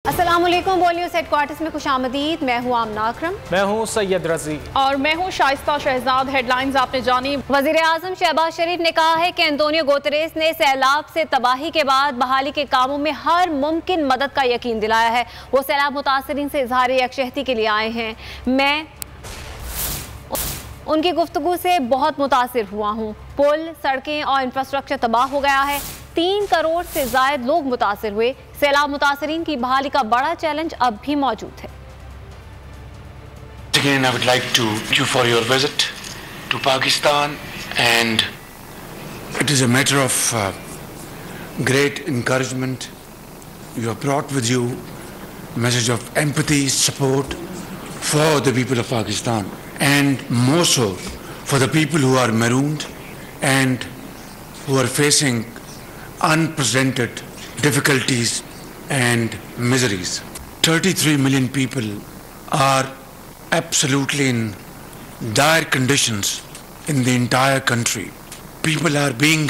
अस्सलामुअलैकुम। बोल news headquarters में खुशामदीद। मैं हूँ आमना अकरम। मैं हूँ सैयद रजी और मैं हूँ शाइस्ता शहजाद। हेडलाइंस आपने जानी। वज़ीर आज़म शहबाज शरीफ ने कहा है कि एंटोनियो गुतेरेस ने सैलाब से तबाही के बाद बहाली के कामों में हर मुमकिन मदद का यकीन दिलाया है। वो सैलाब मुतासरीन से इजहार यकजहती के लिए आए हैं। मैं उनकी गुफ्तगू से बहुत मुतासिर हुआ हूँ। पुल, सड़कें और इंफ्रास्ट्रक्चर तबाह हो गया है। 3 करोड़ से ज़ायद लोग मुतासिर हुए। सैलाब मुतासरीन की बहाली का बड़ा चैलेंज अब भी मौजूद है। Again, I would like to thank you for your visit to Pakistan, and it is a matter of great encouragement. You have brought with you a message of empathy, support for the people of Pakistan, and more so for the people who are marooned and who are facing unprecedented difficulties and miseries. 33 million people are absolutely in dire conditions in the entire country. People are being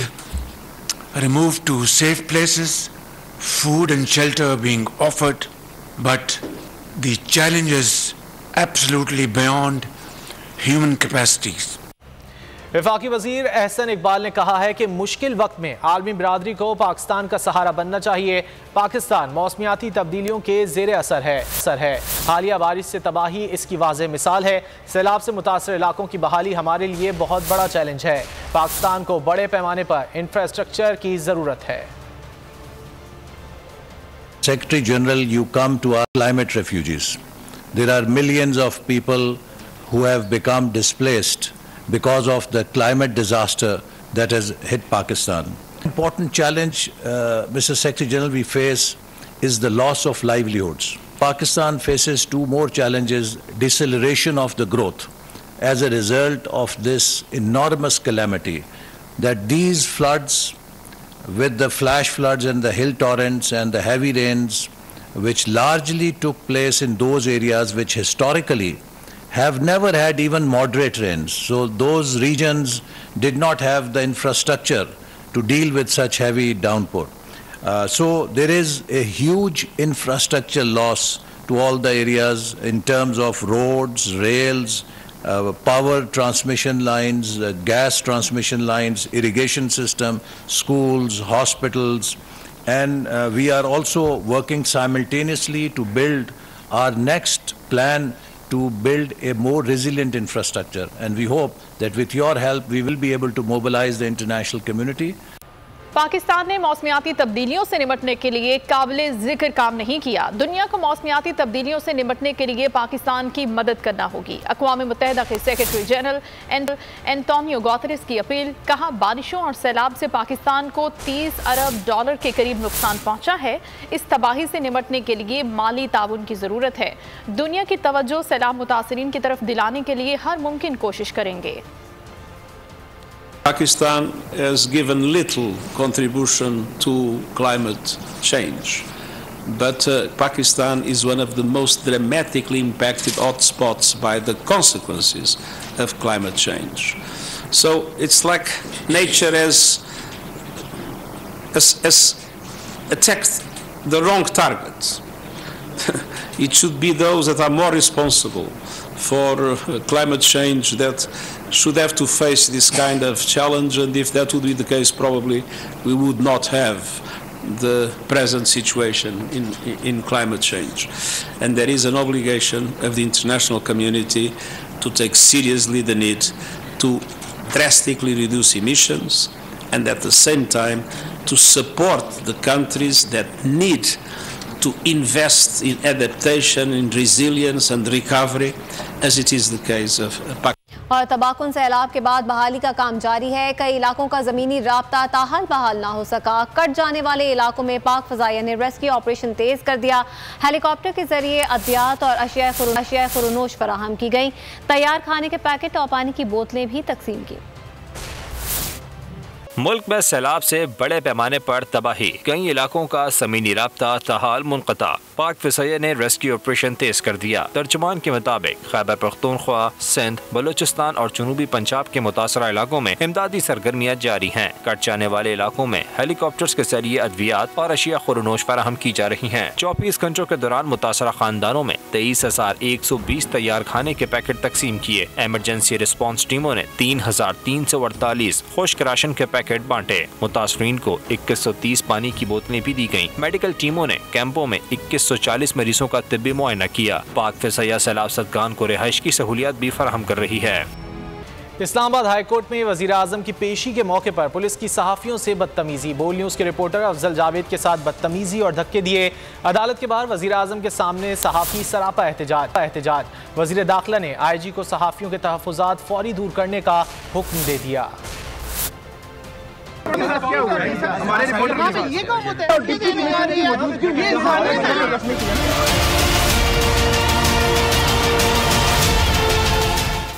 removed to safe places, food and shelter being offered, but the challenge is absolutely beyond human capacities. वफाकी वजीर एहसन इकबाल ने कहा है कि मुश्किल वक्त में आलमी बिरादरी को पाकिस्तान का सहारा बनना चाहिए। पाकिस्तान मौसमियाती तब्दीलियों के ज़ेर असर है। हालिया बारिश से तबाही इसकी वाज़ेह मिसाल है। सैलाब से मुतासर इलाकों की बहाली हमारे लिए बहुत बड़ा चैलेंज है। पाकिस्तान को बड़े पैमाने पर इंफ्रास्ट्रक्चर की ज़रूरत है। Secretary General, you come to our climate refugees. There are millions of people who have become displaced because of the climate disaster that has hit Pakistan. Important challenge, Mr. Secretary General, we face is the loss of livelihoods. Pakistan faces 2 more challenges: deceleration of the growth as a result of this enormous calamity, that these floods, with the flash floods and the hill torrents and the heavy rains, which largely took place in those areas which historically have never had even moderate rains. So those regions did not have the infrastructure to deal with such heavy downpour. So there is a huge infrastructure loss to all the areas in terms of roads, rails, power transmission lines, gas transmission lines, irrigation system, schools, hospitals, and we are also working simultaneously to build our next plan to build a more resilient infrastructure, and we hope that with your help we will be able to mobilize the international community. Pakistan ने मौसमियाती तब्दीलियों से निपटने के लिए काबिल जिक्र काम नहीं किया। दुनिया को मौसमियाती तब्दीलियों से निपटने के लिए पाकिस्तान की मदद करना होगी। अक़वाम मुत्तहिदा के सेक्रेटरी जनरल एंटोनियो गुतेरेस की अपील। कहा, बारिशों और सैलाब से पाकिस्तान को $30 अरब के करीब नुकसान पहुंचा है। इस तबाही से निपटने के लिए माली ताउन की ज़रूरत है। दुनिया की तवज्जो सैलाब मुतासरीन की तरफ दिलाने के लिए हर मुमकिन कोशिश करेंगे। Pakistan has given little contribution to climate change, but Pakistan is one of the most dramatically impacted hotspots by the consequences of climate change. So it's like nature has attacked the wrong targets. It should be those that are more responsible for climate change that should have to face this kind of challenge, and if that would be the case, probably we would not have the present situation in climate change. And there is an obligation of the international community to take seriously the need to drastically reduce emissions, and at the same time to support the countries that need to invest in adaptation, in resilience and recovery, as it is the case of Pakistan. और तबाहकुन सैलाब के बाद बहाली का काम जारी है। कई इलाकों का ज़मीनी राब्ता ताहाल बहाल ना हो सका। कट जाने वाले इलाकों में पाक फ़ज़ाइया ने रेस्क्यू ऑपरेशन तेज़ कर दिया। हेलीकॉप्टर के जरिए अद्वियात और अशिया खुरूनोश फराहम की गई। तैयार खाने के पैकेट और पानी की बोतलें भी तकसीम की। मुल्क में सैलाब से बड़े पैमाने पर तबाही, कई इलाकों का ज़मीनी राब्ता ताहाल मुनक़ता। पाक फ़िज़ाइया ने रेस्क्यू ऑपरेशन तेज कर दिया। तर्जुमान के मुताबिक खैबर पख्तूनख्वा, सिंध, बलूचिस्तान और जनूबी पंजाब के मुतासरा इलाकों में इमदादी सरगर्मियाँ जारी हैं। कट जाने वाले इलाकों में हेलीकॉप्टर्स के जरिए अद्वियात और अशिया खुरनोश फराहम की जा रही हैं। 24 घंटों के दौरान मुतासरा खानदानों में 23,120 तैयार खाने के पैकेट तकसीम किए। इमरजेंसी रिस्पॉन्स टीमों ने 3,348 खुश्क राशन के पैकेट बांटे। मुतासरीन को 2130 पानी की बोतलें भी दी गयी। मेडिकल टीमों ने कैंपों में 2140 मरीजों का तिब्बी मुआयना किया। पाक फ़िज़ाइया सैलाब ज़दगान को रिहाइश की सहूलियात भी फराहम कर रही है। इस्लामाबाद हाई कोर्ट में वज़ीर आज़म की पेशी के मौके पर पुलिस की सहाफ़ियों से बदतमीजी। बोल न्यूज़ के रिपोर्टर अफजल जावेद के साथ बदतमीजी और धक्के दिए। अदालत के बाहर वज़ीर आज़म के सामने सहाफ़ी सरापा एहतजाज। वज़ीर दाखिला ने IG को सहाफ़ियों के तहफ़्फ़ुज़ात फौरी दूर करने का हुक्म दे दिया।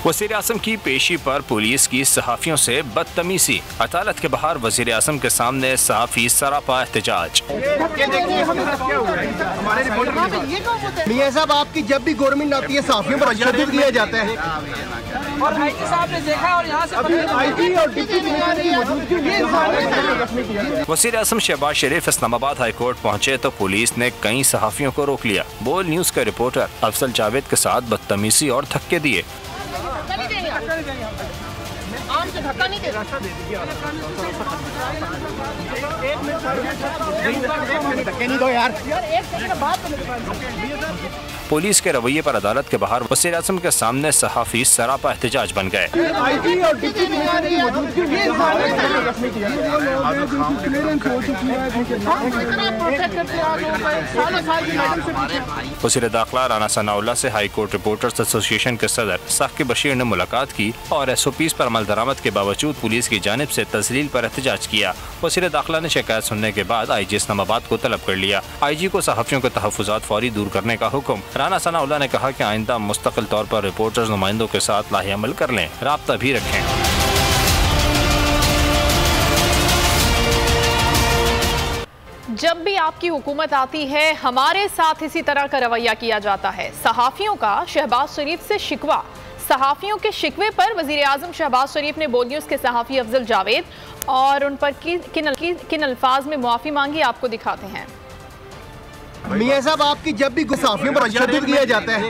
वज़ीर आज़म की पेशी पर पुलिस की सहाफ़ियों से बदतमीजी। अदालत के बाहर वज़ीर आज़म के सामने सहाफ़ी सरापा एहतजाज। मियां साहब, आपकी जब भी गवर्नमेंट आती है सहाफ़ियों पर तशद्दुद किया जाता है और IG साहब ने देखा और यहाँ से वज़ीर आज़म शहबाज शरीफ इस्लामाबाद हाई कोर्ट पहुँचे तो पुलिस ने कई सहाफ़ियों को रोक लिया। बोल न्यूज़ के रिपोर्टर अफजल जावेद के साथ बदतमीजी और धक्के दिए। पुलिस के रवैये पर अदालत के बाहर वज़ीर आज़म के सामने सहाफ़ी सरापा एहतजाज बन गए। वज़ीर दाखिला राना सनाउल्लाह से हाई कोर्ट रिपोर्टर्स एसोसिएशन के सदर साकिब बशीर ने मुलाकात की और SOPs पर अमल दरामद के बावजूद पुलिस की जानिब से तस्लील पर एहतजाज किया। वज़ीर दाखिला ने शिकायत सुनने के बाद IG इस्लामाबाद को तलब कर लिया। IG को सहाफ़ियों के तहफ़्फ़ुज़ात फौरी दूर करने का हुक्म। राना सनाउल्लाह ने कहा कि आइंदा मुस्तकिल तौर पर रिपोर्टर्स नुमाइंदों के साथ लाहेअमल कर लें, राब्ता भी रखें। जब भी आपकी हुकूमत आती है हमारे साथ इसी तरह का रवैया किया जाता है। सहाफ़ियों का शहबाज शरीफ से शिकवा। सहाफ़ियों के शिकवे पर वज़ीर आज़म शहबाज शरीफ ने बोल न्यूज़ के सहाफ़ी अफजल जावेद और उन पर किन अल्फाज में मुआफ़ी मांगी, आपको दिखाते हैं। मियां साहब, आपकी जब भी सहाफ़ियों पर तशद्दुद किया जाता है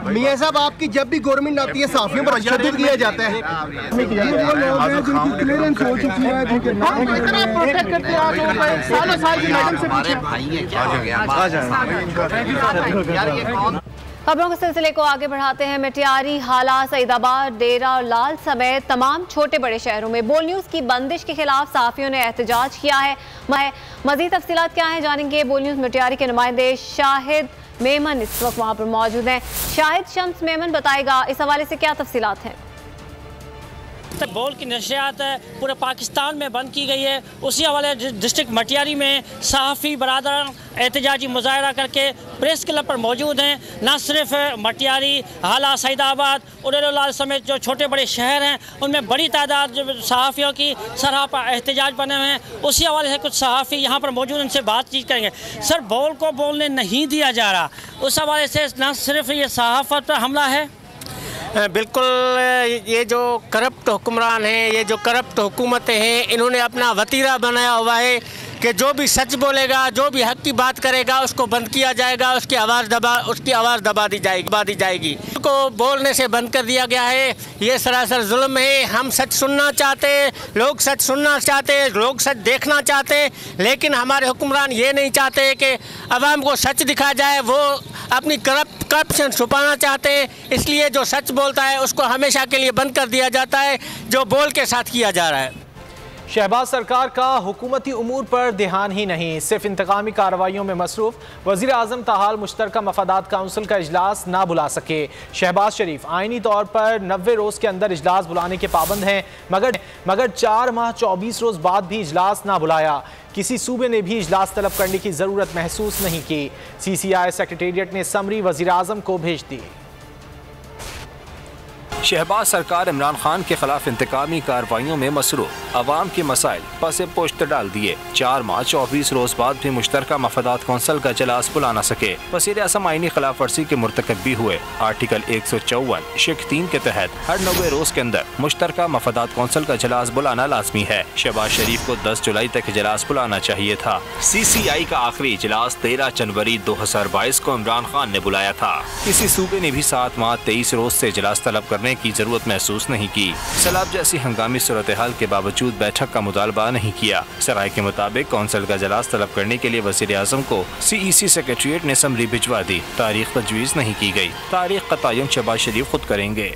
मियां साहब, आपकी जब भी गवर्नमेंट आती है सहाफ़ियों पर तशद्दुद किया जाता है खबरों के सिलसिले को आगे बढ़ाते हैं। मटियारी, हाला, सईदाबाद, डेरा और लाल समेत तमाम छोटे बड़े शहरों में बोल न्यूज़ की बंदिश के खिलाफ सहाफ़ियों ने एहतजाज किया है। मज़ीद तफसीलात क्या है जानेंगे। बोल न्यूज़ मटियारी के नुमाइंदे शाहिद मेमन इस वक्त वहाँ पर मौजूद हैं। शाहिद शम्स मेमन बताएगा इस हवाले से क्या तफसीलात हैं। बोल की नशरियात पूरे पाकिस्तान में बंद की गई है। उसी हवाले डिस्ट्रिक्ट मटियारी में सहाफ़ी बरादरान एहतजाजी मुजाहरा करके प्रेस क्लब पर मौजूद हैं। न सिर्फ मटियारी, हाला, सईदाबाद, उड़ेलाल समेत जो छोटे बड़े शहर हैं उनमें बड़ी तादाद सहाफ़ियों की सरापा एहतजाज बने हुए हैं। उसी हवाले से कुछ सहाफ़ी यहाँ पर मौजूद, उनसे बातचीत करेंगे। सर, बोल को बोलने नहीं दिया जा रहा, उस हवाले से न सिर्फ ये सहाफ़त पर हमला है। बिल्कुल, ये जो करप्ट हुक्मरान हैं, ये जो करप्ट हुकूमतें हैं, इन्होंने अपना वतीरा बनाया हुआ है कि जो भी सच बोलेगा, जो भी हक की बात करेगा उसको बंद किया जाएगा, उसकी आवाज़ दबा दी जाएगी। उसको बोलने से बंद कर दिया गया है। ये सरासर जुल्म है। हम सच सुनना चाहते, लोग सच सुनना चाहते, लोग सच देखना चाहते, लेकिन हमारे हुक्मरान ये नहीं चाहते कि अवाम को सच दिखा जाए। वो अपनी करप्शन छुपाना चाहते हैं, इसलिए जो सच बोलता है उसको हमेशा के लिए बंद कर दिया जाता है, जो बोल के साथ किया जा रहा है। शहबाज सरकार का हुकूमती उमूर पर ध्यान ही नहीं, सिर्फ इंतकामी कार्रवाइयों में मसरूफ। वज़ीर आज़म ताहाल मुश्तरका मफादात काउंसिल का इजलास ना बुला सके। शहबाज शरीफ आइनी तौर पर 90 रोज़ के अंदर इजलास बुलाने के पाबंद हैं, मगर 4 माह 24 रोज़ बाद भी इजलास ना बुलाया। किसी सूबे ने भी इजलास तलब करने की ज़रूरत महसूस नहीं की। CCI सेक्रेटेरिएट ने समरी वज़ीर आज़म को भेज दी। शहबाज सरकार इमरान खान के खिलाफ इंतकामी कार्रवाइयों में मसरूफ, अवाम के मसाइल पसे पुश्त डाल दिए। 4 माह 24 रोज बाद भी मुश्तरका मफादात कौंसिल का इजलास बुला न सके। वज़ीर आज़म आईनी खिलाफ वर्जी के मुर्तकब भी हुए। आर्टिकल 154 शिक 3 के तहत हर 90 रोज के अंदर मुश्तरका मफादात कौंसिल का इजलास बुलाना लाजमी है। शहबाज शरीफ को 10 जुलाई तक इजलास बुलाना चाहिए था। CCI का आखिरी इजलास 13 जनवरी 2022 को इमरान खान ने बुलाया था। किसी सूबे ने भी 7 माह 23 रोज से इजलास तलब करने की जरूरत महसूस नहीं की। सैलाब जैसी हंगामी सूरत हाल के बावजूद बैठक का मुतालबा नहीं किया। सराय के मुताबिक कौंसिल का इजलास तलब करने के लिए वज़ीर आज़म को CEC सेक्रेटरीट ने समरी भिजवा दी। तारीख तजवीज़ नहीं की गई। तारीख का तयन शहबाज शरीफ खुद करेंगे।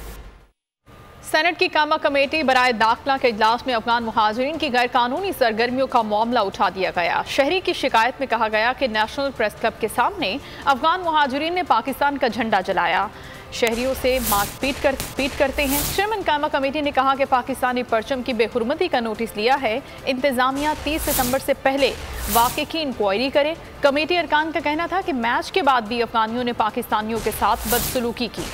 सेनेट की कामा कमेटी बराए दाखिला के इजलास में अफगान मुहाजिरीन की गैर कानूनी सरगर्मियों का मामला उठा दिया गया। शहरी की शिकायत में कहा गया कि नेशनल प्रेस क्लब के सामने अफगान मुहाजिरीन ने पाकिस्तान का झंडा जलाया, शहरियों से मारपीट करते हैं। चेयरमैन कामा कमेटी ने कहा कि पाकिस्तानी परचम की बेहुरमती का नोटिस लिया है। इंतजामिया 30 सितंबर से पहले वाक़े की इंक्वायरी करे। कमेटी अरकान का कहना था कि मैच के बाद भी अफगानियों ने पाकिस्तानियों के साथ बदसलूकी की।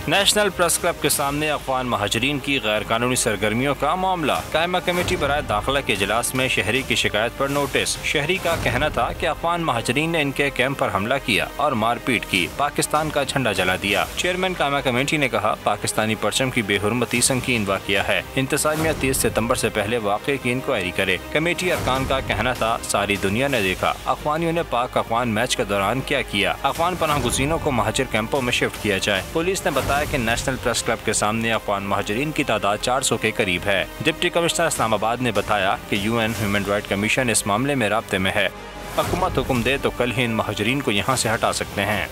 नेशनल प्रेस क्लब के सामने अफगान महाजरीन की गैर कानूनी सरगर्मियों का मामला। कायमा कमेटी बराए दाखिला के इजलास में शहरी की शिकायत पर नोटिस। शहरी का कहना था कि अफगान महाजरीन ने इनके कैंप पर हमला किया और मारपीट की, पाकिस्तान का झंडा जला दिया। चेयरमैन कायमा कमेटी ने कहा पाकिस्तानी परचम की बेहुरमती संगीन वाक़या है। इंतजामिया 30 सितंबर से पहले वाक़े की इंक्वायरी करे। कमेटी अरकान का कहना था सारी दुनिया ने देखा अफगानियों ने पाक अफगान मैच के दौरान क्या किया। अफगान पनाह गुज़ीनों को महाजिर कैंपों में शिफ्ट किया जाए। पुलिस ने बताया कि नेशनल प्रेस क्लब के सामने अफगान महाजरीन की तादाद 400 के करीब है। डिप्टी कमिश्नर इस्लामाबाद ने बताया कि UN ह्यूमन राइट कमीशन इस मामले में राब्ते में है। हुकूमत हुक्म दे तो कल ही इन महाजरीन को यहाँ से हटा सकते हैं।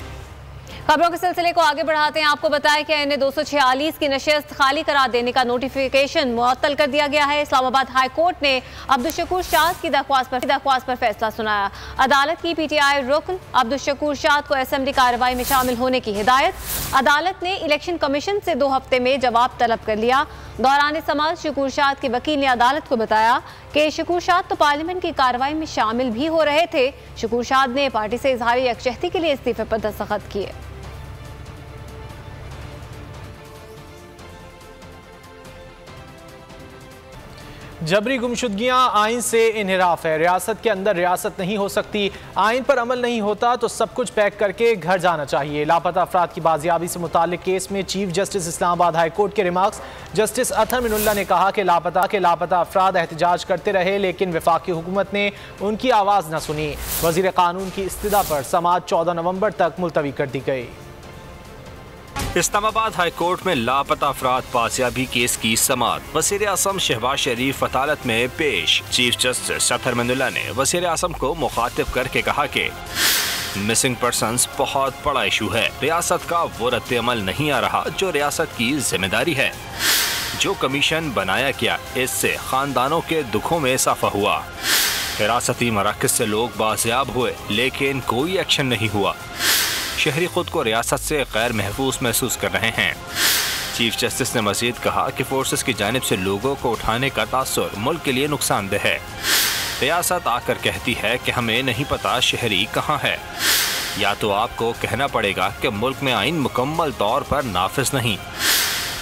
खबरों के सिलसिले को आगे बढ़ाते हैं। आपको बताया कि NA 246 की नशिस्त खाली करार देने का नोटिफिकेशन मुअत्तल कर दिया गया है। इस्लामाबाद हाई कोर्ट ने अब्दुल शकूर शाद की दरख्वास्त पर फैसला सुनाया। अदालत की PTI रुकन अब्दुल शकूर शाद को असेंबली कार्रवाई में शामिल होने की हिदायत। अदालत ने इलेक्शन कमीशन से 2 हफ्ते में जवाब तलब कर लिया। दौरान समाज शकूर शाद के वकील ने अदालत को बताया कि शकूर शाद तो पार्लियामेंट की कार्रवाई में शामिल भी हो रहे थे। शकूर शाद ने पार्टी से इजहार यकजहती के लिए इस्तीफे पर दस्तखत किए। जबरी गुमशुदगियां आइन से इन्हिराफ है। रियासत के अंदर रियासत नहीं हो सकती। आइन पर अमल नहीं होता तो सब कुछ पैक करके घर जाना चाहिए। लापता अफराद की बाजियाबी से मुताल्लिक केस में chief justice Islamabad high court के रिमार्क्स। जस्टिस अतहर मिनुल्लाह ने कहा कि लापता अफराद एहतजाज करते रहे लेकिन वफाकी हुकूमत ने उनकी आवाज़ न सुनी। वज़ीर कानून की इस्तदा पर समाअत 14 नवंबर तक मुलतवी कर दी गई। इस्लामाबाद हाई कोर्ट में लापता अफराद बाजियाबी केस की समाअत। वज़ीर आज़म शहबाज शरीफ अदालत में पेश। चीफ जस्टिस अतहर मिनुल्लाह ने वज़ीर आज़म को मुखातिब करके कहा कि मिसिंग पर्सन्स बहुत बड़ा इशू है। रियासत का वो रद्द अमल नहीं आ रहा जो रियासत की जिम्मेदारी है। जो कमीशन बनाया गया इससे खानदानों के दुखों में इजाफा हुआ। हिरासती मराकज़ से लोग बाजियाब हुए लेकिन कोई एक्शन नहीं हुआ। शहरी खुद को रियासत से गैर महफूज महसूस कर रहे हैं। चीफ जस्टिस ने मजीद कहा कि फोर्सेस की जानिब से लोगों को उठाने का तासुर मुल्क के लिए नुकसानदेह है। रियासत आकर कहती है कि हमें नहीं पता शहरी कहाँ है। या तो आपको कहना पड़ेगा कि मुल्क में आइन मुकम्मल तौर पर नाफिज नहीं।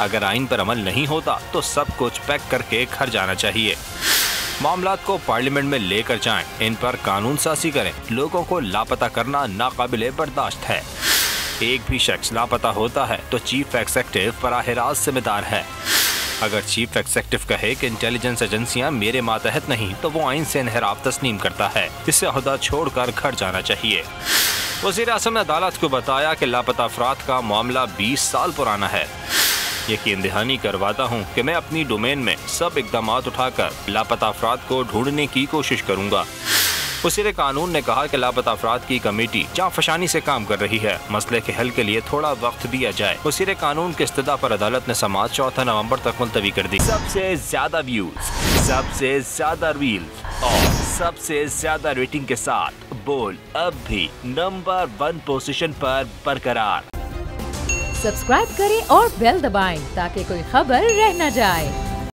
अगर आइन पर अमल नहीं होता तो सब कुछ पैक करके घर जाना चाहिए। मामलात को पार्लियामेंट में लेकर जाएं, इन पर कानून साजी करें। लोगों को लापता करना नाकाबिले बर्दाश्त है। एक भी शख्स लापता होता है तो चीफ एग्जीक्यूटिव बराह रास्त जिम्मेदार है। अगर चीफ एग्जीक्यूटिव कहे कि इंटेलिजेंस एजेंसियां मेरे मातहत नहीं तो वो आइन से इन्हिराफ तस्लीम करता है। इसे ओहदा छोड़कर घर जाना चाहिए। वज़ीर आज़म ने अदालत को बताया कि लापता अफराद का मामला 20 साल पुराना है। यकीन दहानी करवाता हूँ कि मैं अपनी डोमेन में सब इकदाम उठाकर लापता अफराद को ढूंढने की कोशिश करूँगा। वज़ीर कानून ने कहा कि लापता अफराद की कमेटी जांफशानी से काम कर रही है। मसले के हल के लिए थोड़ा वक्त दिया जाए। वज़ीर कानून के इस्तदा पर अदालत ने समाअत 14 नवंबर तक मुलतवी कर दी। सबसे ज्यादा व्यूज, सबसे ज्यादा रील्स और सबसे ज्यादा रेटिंग के साथ बोल अब भी नंबर 1 पोजीशन पर बरकरार। सब्सक्राइब करें और बेल दबाएं ताकि कोई खबर रह न जाए।